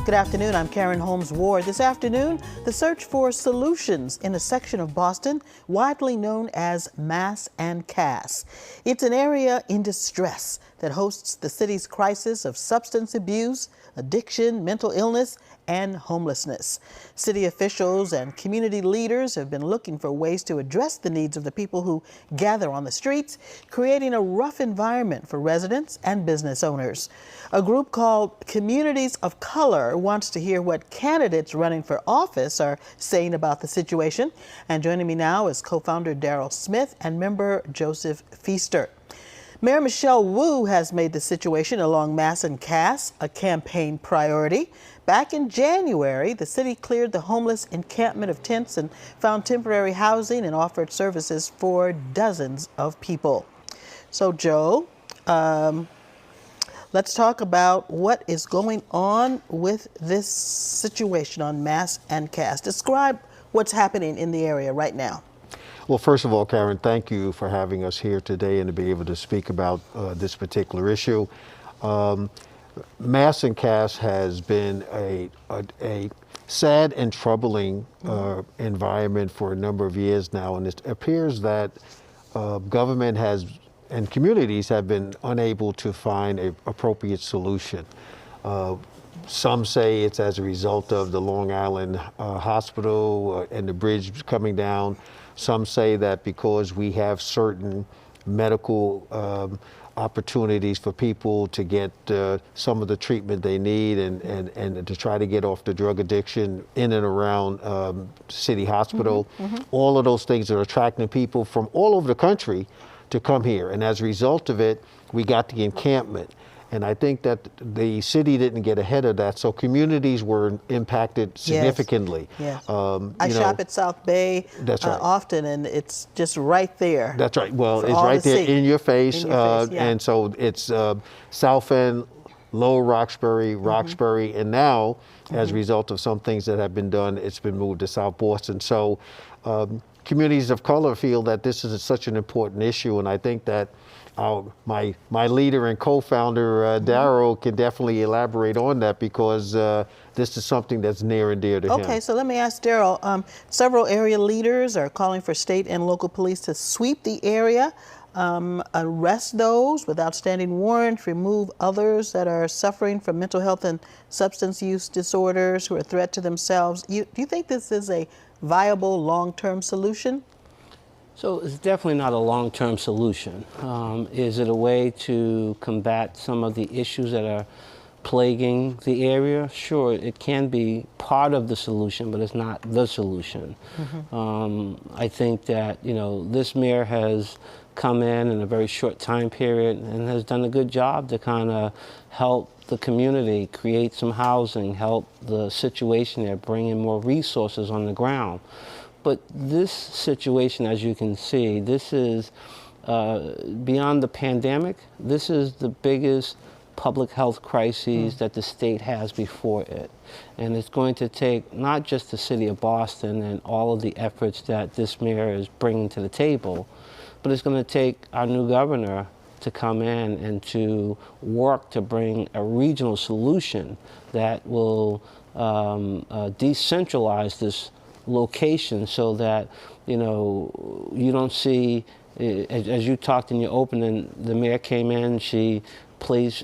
Good afternoon, I'm Karen Holmes Ward. This afternoon, the search for solutions in a section of Boston widely known as Mass and Cass. It's an area in distress that hosts the city's crisis of substance abuse, addiction, mental illness, and homelessness. City officials and community leaders have been looking for ways to address the needs of the people who gather on the streets, creating a rough environment for residents and business owners. A group called Communities of Color wants to hear what candidates running for office are saying about the situation. And joining me now is co-founder Daryl Smith and member Joseph Feaster. Mayor Michelle Wu has made the situation along Mass and Cass a campaign priority. Back in January, the city cleared the homeless encampment of tents and found temporary housing and offered services for dozens of people. So, Joe, let's talk about what is going on with this situation on Mass and Cass. Describe what's happening in the area right now. Well, first of all, Karen, thank you for having us here today and to be able to speak about this particular issue. Mass and Cass has been a sad and troubling environment for a number of years now, and it appears that government has and communities have been unable to find an appropriate solution. Some say it's as a result of the Long Island Hospital and the bridge coming down. Some say that because we have certain medical opportunities for people to get some of the treatment they need and to try to get off the drug addiction in and around City Hospital. All of those things are attracting people from all over the country to come here. And as a result of it, we got the encampment. And I think that the city didn't get ahead of that, so communities were impacted significantly. Yes. I shop at South Bay often, and it's just right there. That's right. Well, it's right there in your face. And so it's South End, Lower Roxbury, Roxbury, and now, as a result of some things that have been done, it's been moved to South Boston. So communities of color feel that this is such an important issue, and I think that my leader and co-founder, Daryl, can definitely elaborate on that because this is something that's near and dear to him. Okay, so let me ask Daryl. Several area leaders are calling for state and local police to sweep the area, arrest those with outstanding warrants, remove others that are suffering from mental health and substance use disorders who are a threat to themselves. Do you think this is a viable long-term solution? So it's definitely not a long-term solution. Is it a way to combat some of the issues that are plaguing the area? Sure, it can be part of the solution, but it's not the solution. I think that, this mayor has come in a very short time period and has done a good job to kind of help the community create some housing, help the situation there, bring in more resources on the ground. But this situation, as you can see, this is beyond the pandemic. This is the biggest public health crisis that the state has before it. And it's going to take not just the city of Boston and all of the efforts that this mayor is bringing to the table, but it's going to take our new governor to come in and to work to bring a regional solution that will decentralize this location so that you don't see, as you talked in your opening, the mayor came in, she placed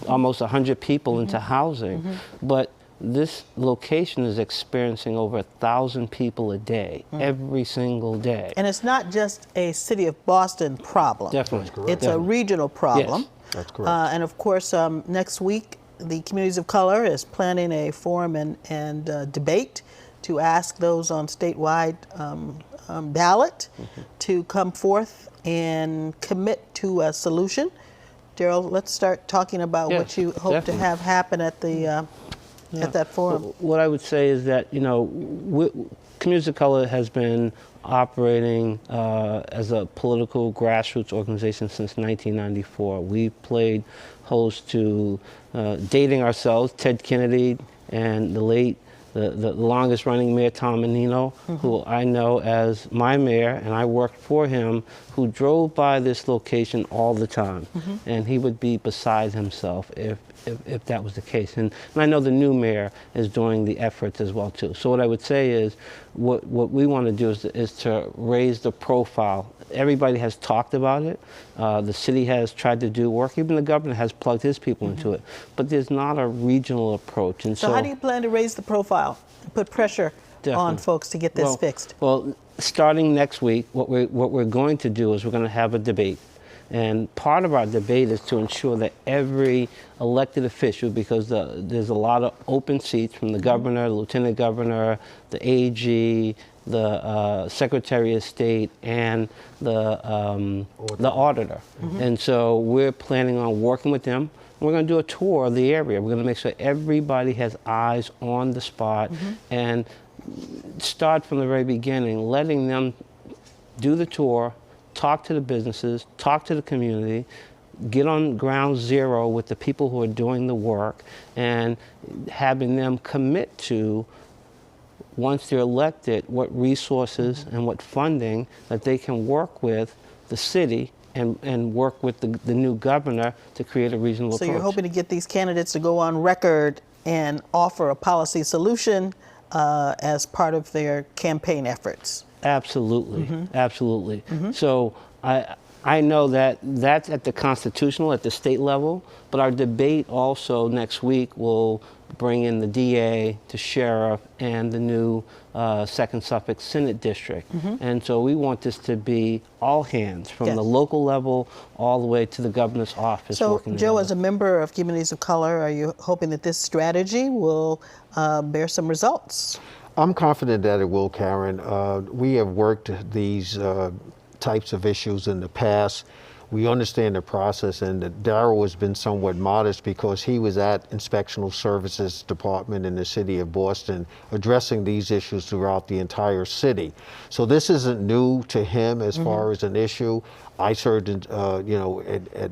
almost 100 people into housing, but this location is experiencing over 1,000 people a day, every single day. And it's not just a city of Boston problem. Definitely. It's a regional problem. Yes. That's correct. And of course, next week, the Communities of Color is planning a forum and debate to ask those on statewide ballot to come forth and commit to a solution. Daryl, let's start talking about what you hope to have happen at the at that forum. What I would say is that Communities of Color has been operating as a political grassroots organization since 1994. We played host to Dating Ourselves, Ted Kennedy, and the late the longest running mayor, Tom Menino, who I know as my mayor, and I worked for him, who drove by this location all the time. And he would be beside himself if that was the case. And I know the new mayor is doing the efforts as well too. So what I would say is, what we want to do is to raise the profile. Everybody has talked about it. The city has tried to do work. Even the governor has plugged his people into it. But there's not a regional approach. And So how do you plan to raise the profile, put pressure on folks to get this fixed? Well, starting next week, what we're going to do is we're going to have a debate. And part of our debate is to ensure that every elected official, because there's a lot of open seats from the governor, the lieutenant governor, the AG, the Secretary of State, and the auditor. And so we're planning on working with them. We're going to do a tour of the area. We're going to make sure everybody has eyes on the spot and start from the very beginning, letting them do the tour, talk to the businesses, talk to the community, get on ground zero with the people who are doing the work, and having them commit to, once they're elected, what resources and what funding that they can work with the city and work with the new governor to create a reasonable approach. So you're hoping to get these candidates to go on record and offer a policy solution as part of their campaign efforts? Absolutely, absolutely. So I know that that's at the constitutional, at the state level, but our debate also next week will bring in the DA, the sheriff, and the new 2nd Suffolk Senate District. And so we want this to be all hands, from the local level all the way to the governor's office. So, Joe, as a member of Communities of Color, are you hoping that this strategy will bear some results? I'm confident that it will, Karen. We have worked these types of issues in the past. We understand the process, and Darrell has been somewhat modest because he was at Inspectional Services Department in the city of Boston addressing these issues throughout the entire city. So this isn't new to him as far as an issue. I served in,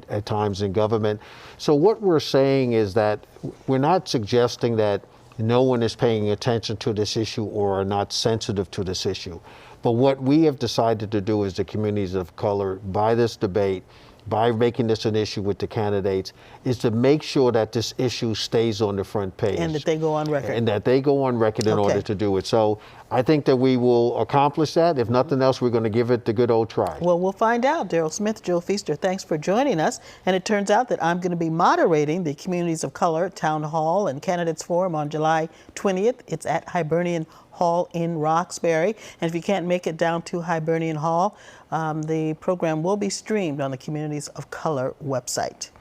at times in government. So what we're saying is that we're not suggesting that no one is paying attention to this issue or are not sensitive to this issue. But what we have decided to do as the Communities of Color, by this debate, by making this an issue with the candidates, is to make sure that this issue stays on the front page. And that they go on record. And that they go on record in order to do it. So I think that we will accomplish that. If nothing else, we're going to give it the good old try. Well, we'll find out. Darrell Smith, Joe Feaster, thanks for joining us. And it turns out that I'm going to be moderating the Communities of Color Town Hall and Candidates Forum on July 20th. It's at Hibernian Hall in Roxbury. And if you can't make it down to Hibernian Hall, the program will be streamed on the Communities of Color website.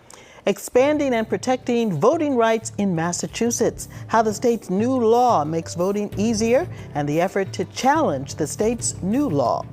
Expanding and protecting voting rights in Massachusetts, how the state's new law makes voting easier, and the effort to challenge the state's new law.